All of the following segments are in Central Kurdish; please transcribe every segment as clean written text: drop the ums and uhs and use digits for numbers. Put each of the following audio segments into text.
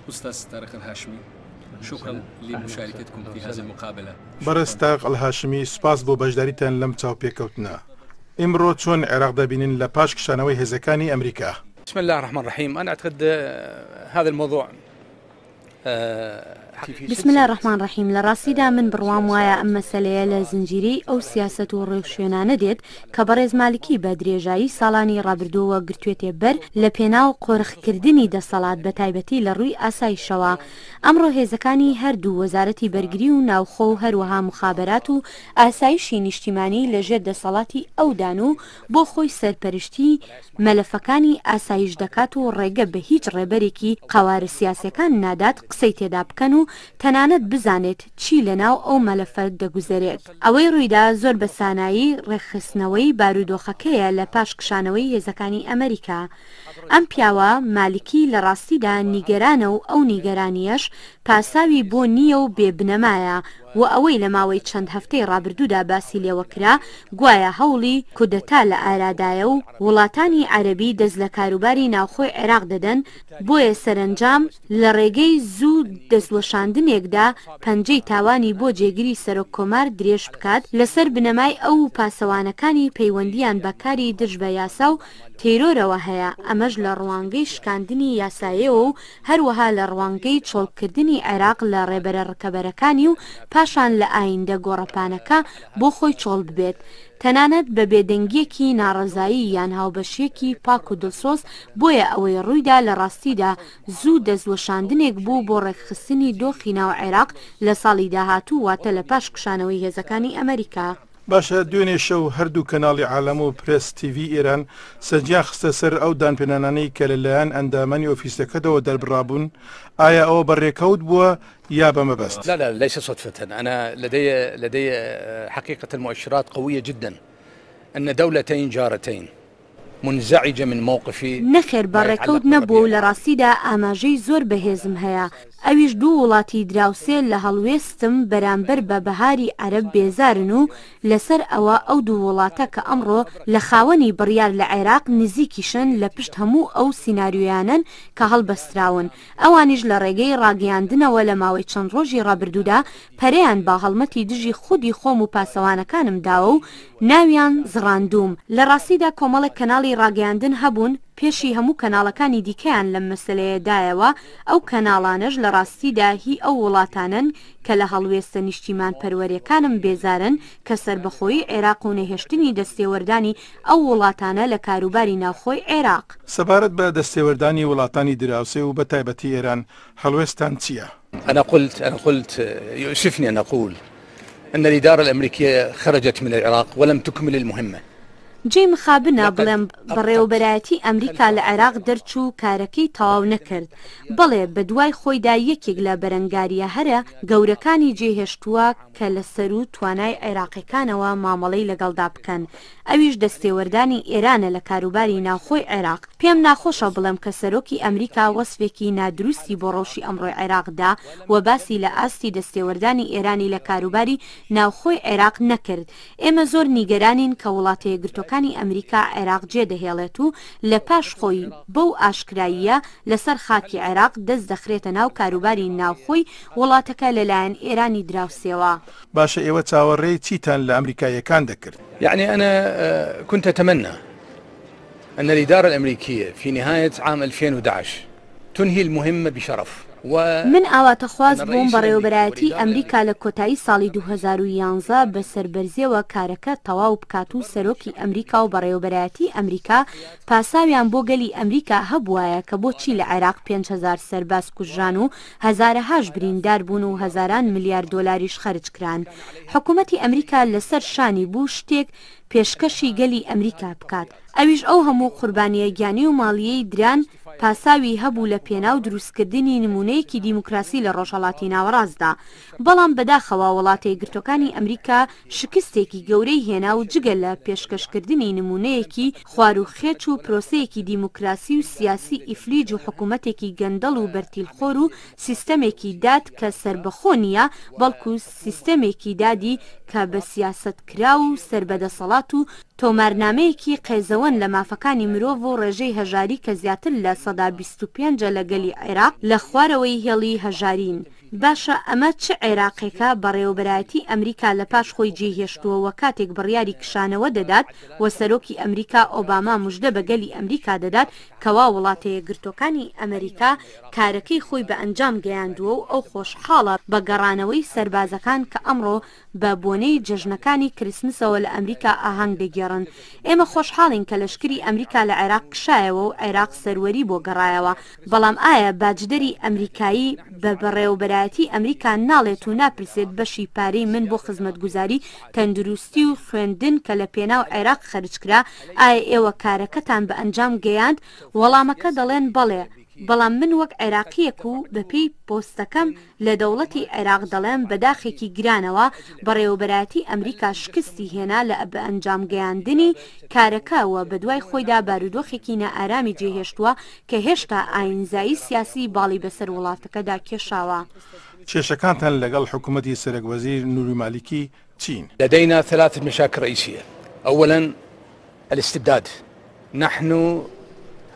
أستاذ طارق الهاشمي، شكرا لمشاركتكم في هذه المقابلة. بەڕێز تاق الهاشمی، سپاس بۆ بەشداریتان لەم چاوپێکەوتنە. ئیمڕۆ چۆن عێراق دەبینن لە پاش کشانەوەی هێزەکانی ئەمریکا؟ بسم الله الرحمن الرحيم. أنا أعتقد هذا الموضوع بسم الله الرحمن الرحيم. لراسيدا من بروام وايا أما سليا لزنجيري أو سياسة ورشينا نديت كبرز مالكي بدريجاي سالاني رابردو وقرتويتي بر لبيناو قرخ كردني دا صلاة بتايبتي لروي أساي شوا أمرو هيزكاني هردو وزارتي برگري و ناوخو هروها مخابراتو أسايشي نشتيماني لجد صلاتي أو دانو بو خوي سرپرشتي ملفكاني أسايش دكاتو ريقا بهيج ريبريكي قوار سياسيكان نادات قسيتي دابكنو تەنانەت بزانێت چی لەناو ئەو مەلەفە دەگوزارێت. ئەوەی ڕوویدا زۆر بە سانایی ڕێکخستنەوەی بارودۆخەکەیە لە پاش کشانەوەی هێزەکانی ئەمریکا. ئەم پیاوە مالکی لە ڕاستیدا نیگەرانە و ئەو نیگەرانیەش پاساوی بۆ نییە و بێبنەمایە و ئەوەی لە ماوەی چەند هەفتەی ڕابردوودا باسی لێوەکرا گوایە هەوڵی کودەتا لە ئارادایە و وڵاتانی عەرەبی دەست لە کاروباری ناوخۆی عێراق دەدەن بۆیە سەرنجام لە ڕێگەی زوو دەستوەشاندنێکدا پەنجەی تاوانی بۆ جێگیری سەرۆک کۆمار درێژ بکات لەسەر بنەمای ئەو پاسەوانەکانی پەیوەندیان بەکاری دژ بە یاسا و تێرۆرەوە هەیە. ئەمەش لە ڕوانگەی شکاندنی یاسایەوە و هەروەها لە ڕوانگەی چۆڵکردنی عێراق لە ڕێبەرە ڕکەبەرەکانی و پاشان لە ئایندە گۆڕەپانەکە بۆ خۆی چۆڵ ببێت. تەنانەت بە بێدەنگیەکی ناڕەزایی یان هاوبەشیەکی پاک و دڵسۆز بۆیە ئەوەی ڕوویدا لە ڕاستیدا زوو دەستوەشاندنێک بوو بۆ ڕێکخستنی دۆخی ناو عێراق لە ساڵی داهاتوو واتە لە پاش کشانەوەی هێزەکانی ئەمریکا. باشە دوێنێ شەو هەردوو کەناڵی عالەم و پرێس تیڤی ئێران سەرنجیان خستە سەر ئەو دانپێنانانەی کە لەلایەن ئەندامانی ئۆفیسەکەتەوە دەربڕابوون. ئایا ئەوە بەڕێکەوت بووە یا بەمەبەست؟ لا ليس صدفة. أنا لدي حقيقة المؤشرات قوية جدا أن دولتين جارتين منزعجة من موقفي. نەخێر بەڕێکەوت نەبوو لە ڕاستیدا ئاماژەی زۆر بەهێزم هەیە. ئەویش دوو وڵاتی دراوسێ لە هەڵوێستم بەرامبەر بە بەهاری عەرەب بێزارن و لەسەر ئەوە ئەو دوو وڵاتە کە ئەمڕۆ لە خاوەنی بڕیار لە عێراق نزیکیشن لە پشت هەموو ئەو سیناریۆیانن کە هەڵبەستراون. ئەوانیش لە ڕێگەی ڕاگەیاندنەوە لە ماوەی چەند ڕۆژی ڕابردوودا پەرەیان با هەڵمەتی دژی خودی خۆم و پاسەوانەکانم داوە و ناویان زڕاندوم. لە ڕاستیدا کۆمەڵێک کەناڵی ڕاگەیاندن هەبوون پێشی هەموو کەناڵەکانی دیکەیان لەم مەسلەیەدایەوە. ئەو کەناڵانەش لە ڕاستیدا هی ئەو وڵاتانن کە لە هەڵوێستە نیشتیمان پەروەریەکانم بێزارن کە سربەخۆیی عێراق و نەهێشتنی دەستێوەردانی ئەو وڵاتانە لە کاروباری ناوخۆی عێراق. سەبارەت بە دەستێوەردانی وڵاتانی دراوسێ و بە تایبەتی ئێران هەڵوێستان چییە؟ أنا قلت يؤسفني أن أقول أن الإدارة الأمريكية خرجت من العراق ولم تكمل المهمة. جێ مخابنە بڵێم بەڕێوەبەرایەتی ئەمریکا لە عێراق دەرچوو کارەکەی تەواو نەکرد. بەڵێ بە دوای خۆیدا یەکێک لە بەرەنگاریە هەرە گەورەکانی جێهێشتووە کە لە سەر و توانای عێراقیەکانەوە مامەڵەی لەگەڵدا بکەن. ئەویش دەستێوەردانی ئێرانە لە کاروباری ناوخۆی عێراق. پێم ناخۆشە بڵێم کە سەرۆکی ئەمریکا وەسفێکی نادروستی بۆ ڕۆژی ئەمڕۆی عێراقدا و باسی لە ئاستی دەستێوەردانی ئێرانی لە کاروباری ناوخۆی عێراق نەکرد. ئێمە زۆر نیگەرانین کە وڵاتە یەکگرتوەکانی ئەمریکا عێراق جێدەهێڵێت و لە پاش خۆی بەو ئاشکراییە لەسەر خاکی عێراق دەست دەخرێتە ناو کاروباری ناوخۆی وڵاتەکە لەلایەن ئێرانی دراوسێەوە. باشە ئێوە چاوەڕێی چیتان لە ئەمریکایەکان دەکرد؟ يعني أنا كنت أتمنى أن الإدارة الأمريكية في نهاية عام 2011 تنهي المهمة بشرف. من ئاواتە خواست بۆم بەڕێوەبەرایەتی ئەمریکا لە کۆتایی ساڵی 2011 بە سەربەرزیەوە کارەکە تەواو بکات و سەرۆکی ئەمریکا و بەڕێوەبەرایەتی ئەمریکا پاساویان بۆ گەلی ئەمریکا هەبوایە کە بۆچی لە عێراق 5,000 سەرباز کوژران و هەزارەهاش بریندار بوون و هەزاران ملیارد دۆلاریش خەرج کران. حکوومەتی ئەمریکا لەسەر شانی بوو شتێک پێشکەشی گەلی ئەمریکا بکات. ئەویش ئەو هەموو قوربانیە گیانی و ماڵیەی دران پاساوی هەبوو لە پێناو دروستکردنی نمونەیەکی دیموکراسی لە ڕۆژهەڵاتی ناوەڕاستدا. بەڵام بەداخەوە وڵاتە یەکگرتوەکانی ئەمریکا شکستێکی گەورەی هێنا و جگە لە پێشکەشکردنی نمونەیەکی خواروخێچ و پرۆسەیەکی دیموکراسی و سیاسی ئیفلیج و حکوومەتێکی گەندەڵ و بەرتیلخۆر و سیستەمێکی داد کە سربەخۆ نیە بەڵکو سیستەمێکی دادی کە بە سیاست کرا و سربەدەسەڵات دەسەڵات و تۆمارنامەیەکی قێزەوەن لە مافەکانی مرۆڤ و ڕێژەی هەژاری کە زیاتر لە 125 لەگەلی عێراق لە خوارەوەی هێڵی هەژارین. باشە ئەمە چ عێراقێکە بەڕێوەبەرایەتی ئەمریکا لە پاش خۆی جێهێشتووە کاتێک بڕیاری کشانەوە دەدات و سەرۆکی ئەمریکا ئۆباما موژدە بەگەلی ئەمریکا دەدات کەوا وڵاتە یەکگرتوەکانی ئەمریکا کارەکەی خۆی بە ئەنجام گەیاندووە و ئەو خۆشحاڵە بە گەڕانەوەی سەربازەکان کە ئەمڕۆ بە بۆنەی جەژنەکانی کریسمسەوە لە ئەمریکا ئاهەنگ دەگێڕن. ئێمە خۆشحاڵین کە لەشکری ئەمریکا لە عێراق کشایەوە و عێراق سەروەری بۆ گەڕایەوە، بەڵام ئایا باجدەری ئەمریکایی بە بەڕێوەبەرایەتی ئەمریکا ناڵێت و ناپرسێت بەشی پارەی من بۆ خزمەتگوزاری تەندروستی و خوێندن کە لە پێناو عێراق خەرجکرا ئایا ئێوە کارەکەتان بە ئەنجام گەیاند؟ وەڵامەکە دەڵێن بەڵێ، بەڵام من وەک عێراقیەک و بەپێی پۆستەکەم لە دەوڵەتی عێراق دەڵێم بەداخێکی گرانەوە بەڕێوەبەرایەتی ئەمریکا شکستی هێنا لە بە ئەنجام گەیاندنی کارەکەوە بە دوای خۆیدا بارودۆخێکی نائارامی جێهێشتووە کە هێشتا ئاینزایی سیاسی باڵی بەسەر وڵاتەکەدا کێشاوە. کێشەکانتان لەگەڵ حکوومەتی سەرۆکوەزیر نوری مالیکی چین؟ لدينا 3 مشاكل رئيسية. أولا الاستبداد. نحن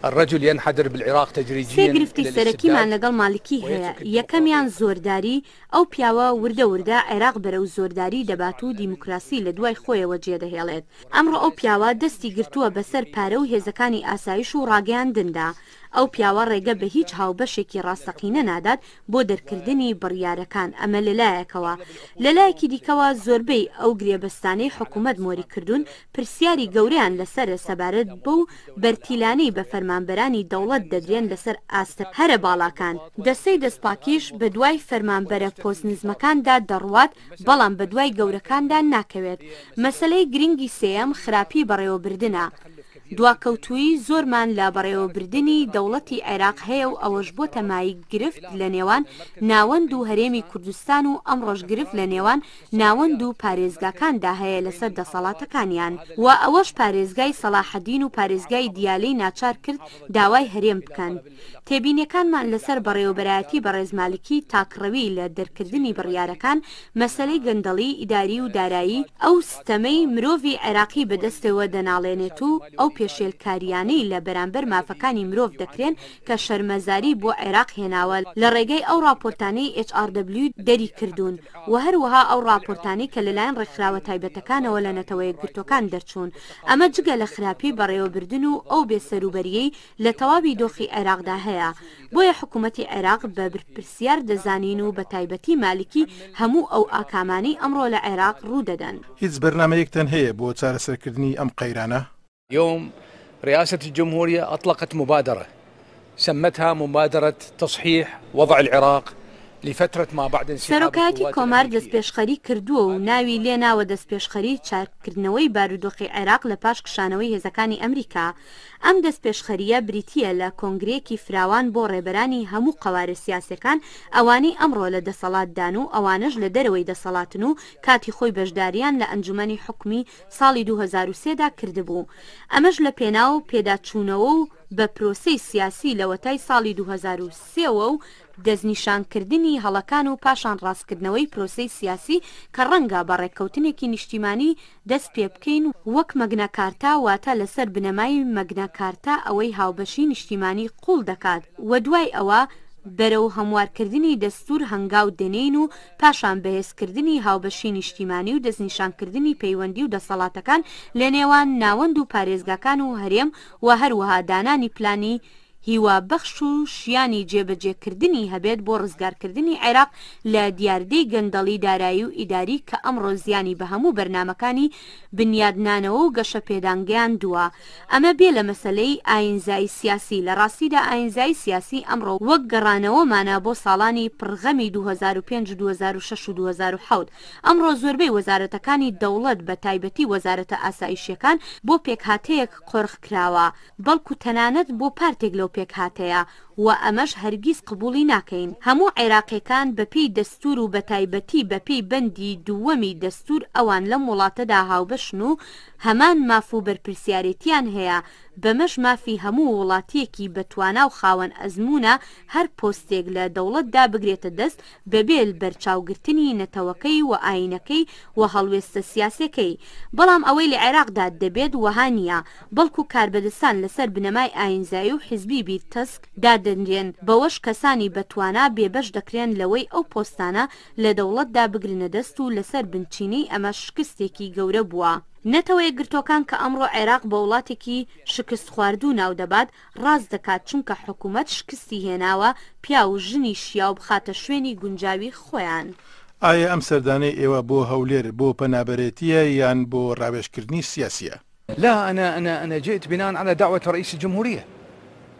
الرجل ينحدر بالعراق تدريجيا. گرفتی سەرەکیمان لەگەڵ مالیکی هەیە. یەکەمیان زۆرداری، ئەو پیاوە وردە وردە عێراق بەرەو زۆرداری دەبات و دیموکراسی لە دوای خۆیەوە جێدەهێڵێت. ئەمڕۆ ئەو پیاوە دەستی گرتووە بەسەر پارە و هێزەکانی ئاسایش و ڕاگەیاندندا. ئەو پیاوە ڕێگە بە هیچ هاوبەشێکی ڕاستەقینە نادات بۆ دەرکردنی بڕیارەکان. ئەمە لەلایەکەوە. لەلایەکی دیکەوە زۆربەی ئەو گرێبەستانەی حکوومەت مۆری کردوون پرسیاری گەوریان لەسەر سەبارەت بۆ بەرتیلانەی بە فەرمانبەرانی دەوڵەت دەدرێن لەسەر ئاستە هەرە باڵاکان. دەستەی دەستپاکیش بە دوای فەرمانبەرە پۆستنزمەکاندا دەڕوات، بەڵام بە دوای گەورەکاندا ناکەوێت. مەسەلەی گرنگی سێەم خراپی بەڕێوەبردنە. دواکەوتووی زۆرمان لە بەڕێوەبردننی دەوڵەتی عێراق هەیە و ئەوەش بۆ تەمایی گرفت لە نێوان ناوەند و هەرێمی کوردستان و ئەمڕۆژ گرفت لە نێوان ناوەند و پارێزگاکاندا هەیە لەسەر دەسەڵاتەکانیان و ئەوەش پارێزگای سەلاحەدین و پارێزگای دیالەی ناچار کرد داوای هەرێم بکەن. تێبینیەکانمان لەسەر بەڕێوەبەرایەتی بەڕێزمالکی تاکڕەوی لە دەرکردنی بڕیارەکان، مەسەلەی گەندەڵی ئیداری و دارایی، ئەو ستەمەی مرۆڤی عێراقی بەدەستەوە دەناڵێنێت و ئەو پێشێلکاریانەی لە بەرامبەر مافەکانی مرۆڤ دەکرێن کە شەرمەزاری بۆ عێراق هێناوە لە ڕێگەی ئەو راپۆرتانەی HRW دەری کردوون و هەروەها ئەو راپۆرتانی کە لەلایەن ڕێکخراوە تایبەتەکانەوە لە نەتەوە یەکگرتوەکان دەرچوون. ئەمە جگە لە خراپی بەڕێوەبردن و ئەو بێسەروبەریەی لە تەواوی دۆخی عێراقدا هەیە. بۆیە حکوومەتی عێراق بە برپرسیار دەزانین و بە تایبەتی مالیکی هەموو ئەو ئاکامانی ئەمڕۆ لە عێراق ڕوودەدەن. هیچ بەرنامەیەکتان هەیە بۆ چارەسەرکردنی ئەم قەیرانە؟ يوم رئاسة الجمهورية أطلقت مبادرة سمتها مبادرة تصحيح وضع العراق لفترة ما بعد انسحاب سەرۆکایەتی کۆمار دەستپێشخەری کردووە و ناوی لێناوە دەستپێشخەری چارکردنەوەی بارودۆخی عێراق لە پاش کشانەوەی هێزەکانی ئەمریکا. ئەم دەستپێشخەریە بریتیە لە کۆنگرەیەکی فراوان بۆ ڕێبەرانی هەموو قەوارە سیاسەکان ئەوانەی ئەمڕۆ لە دەسەڵاتدان و ئەوانش لە دەرەوەی دەسەڵاتن و کاتی خۆی بەشداریان لە ئەنجومەنی حکومی ساڵی 2003دا کردبوو. ئەمەش لە پێناو پێداچوونەوە و بە پرۆسەی سیاسی لەوەتای ساڵی 2003 و دەستنیشانکردنی هەڵەکان و پاشان ڕاستکردنەوەی پرۆسەی سیاسی کە ڕەنگە بە ڕێککەوتنێکی نیشتیمانی دەست پێ بکەین وەک مەگنەکارتا واتە لەسەر بنەمای مەگنەکارتا ئەوەی هاوبەشی نیشتیمانی قوڵ دەکات و دوای ئەوە بەرەو هەموارکردنی دەستور هەنگاو دێنین و پاشان بەهێزکردنی هاوبەشی نیشتیمانی و دەستنیشانکردنی پەیوەندی و دەسەڵاتەکان لە نێوان ناوەند و پارێزگاکان و هەرێم و هەروەها دانانی پلانی هیوا بەخش و شیانی جێبەجێکردنی هەبێت بۆ ڕزگارکردنی عێراق لە دیاردەی گەندەڵی دارایی و ئیداری کە ئەمڕۆ زیانی بە هەموو بەرنمەکانی بنیادنانەوە و گەشە پێدانگەیان دووە. ئەمە بێ لە مەسلەی ئاینزایی سیاسی. لە ڕاستیدا ئاینزایی سیاسی ئەمڕۆ وەک گەڕانەوەمانە بۆ ساڵانی پڕغەمی 2005 2006 و 2007. ئەمڕۆ زۆربەی وەزارەتەکانی دەوڵەت بە تایبەتی وەزارەتە ئاسایشیەکان بۆ پێکهاتەیەک قۆرخ کراوە، بەڵکو تەنانەت بۆ پارتێک لەو پێکهاتەیە و ئەمەش هەرگیز قبولی ناکەین. هەموو عێراقیەکان بەپێی دەستور و بە تایبەتی بەپێی بەندی دووەمی دەستور ئەوان لەم وڵاتەدا هاوبەشن و هەمان ماف و بەرپرسیارەتیان هەیە. بەمەش مافی هەموو وڵاتیەکی بەتوانا و خاوەن ئەزمونە هەر پۆستێک لە دەوڵەتدا بگرێتە دەست بەبێ بەرچاوگرتنی نەتەوەکەی و ئاینەکەی و هەڵوێستە سیاسەکەی. بەڵام ئەوەی لە عێراقدا دەبێت وەها نییە، بەڵکو کاربەدەستان لەسەر بنەمای ئاینزایی و حیزبی بیرتەسک دادەنرێن، بەوەش کەسانی بەتوانا بێبەش دەکرێن لەوەی ئەو پۆستانە لە دەوڵەتدا بگرنە دەست و لەسەر بنچینەی ئەمە شکستێکی گەورە بووە. نەتەوەی گرتوەکان کە ئەمڕۆ عێراق بە وڵاتێکی شکست خواردوو ناو دەبات ڕاست دەکات، چونکە حکوومەت شکستی هێناوە پیا و ژنی شیا و بخاتە شوێنی گونجاوی خۆیان. ئایا ئەم سەردانەی ئێوە بۆ هەولێر بۆ پەنابەرێتیە یان بۆ ڕاوێژکردنی سیاسیە؟ لا أنا جئت بناء على دعوة رئيس الجمهورية.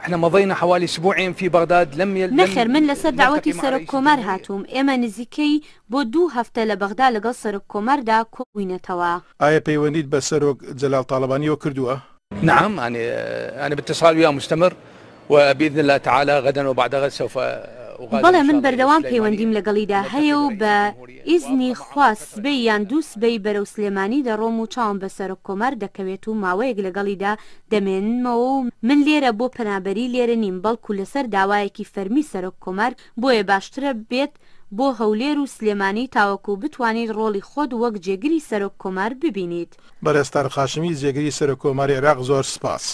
احنا مضينا حوالي اسبوعين في بغداد نەخێر من لەسەر داوەتی سەرۆک کۆمار هاتووم. ئێمە نزیکەی بۆ 2 هەفتە لە بەغدا لەگەڵ سەرۆک کۆماردا کۆبووینەتەوە. ئایا پەیوەندیت بە سەرۆک جەلال تاڵەبانیەوە کردووە؟ نعم أنا باتصال وياه مستمر وبإذن الله تعالى غدا وبعد غد سوف بەڵێ من بەردەوام پەیوەندیم لەگەڵیدا هەیە و بە ئیزنی خوا سبەی یان دوو سبەی بەرەو سلێمانی دەڕۆم و چاوم بە سەرۆک کۆمار دەکەوێت و ماوەیەک لەگەڵیدا دەمێنمەوە و من لێرە بۆ پەنابەری لێرە نیم، بەڵکو لەسەر داوایەکی فەرمی سەرۆک کۆمار بۆیە باشترە بێت بۆ هەولێر و سلێمانی تاوەکو بتوانیت ڕۆڵی خۆت وەک جێگری سەرۆک کۆمار ببینیت. بەڕێستار خاشمی جێگری سەرۆک کۆماری عێراق زۆر سپاس.